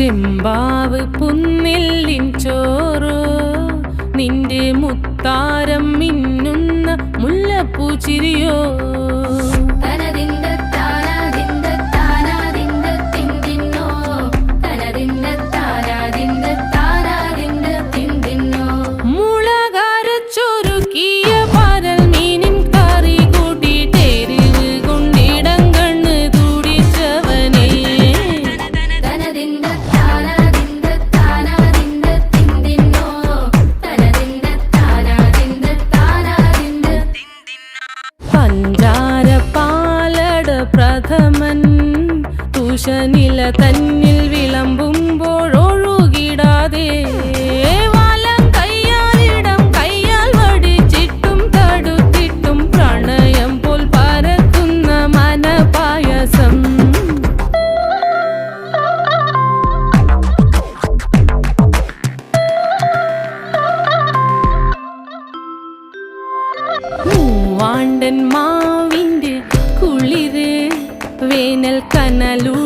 ചെമ്പാവ് പുന്നെല്ലിൻ ചോറോ നിന്റെ മുത്താരം മിന്നുന്ന മുല്ലപ്പൂച്ചിരിയോ പ്രഥമൻ തുഷനില തന്നിൽ വിളമ്പുമ്പോഴൊഴുകിടാതെ വലം കയ്യാലിടം കയ്യാൽ വടിച്ചിട്ടും തടുത്തിട്ടും പ്രണയം പോൽ പരക്കുന്ന മനപായസം മൂവാണ്ടൻ മാവിൻ്റെ കുളിര് വേനൽ കനലു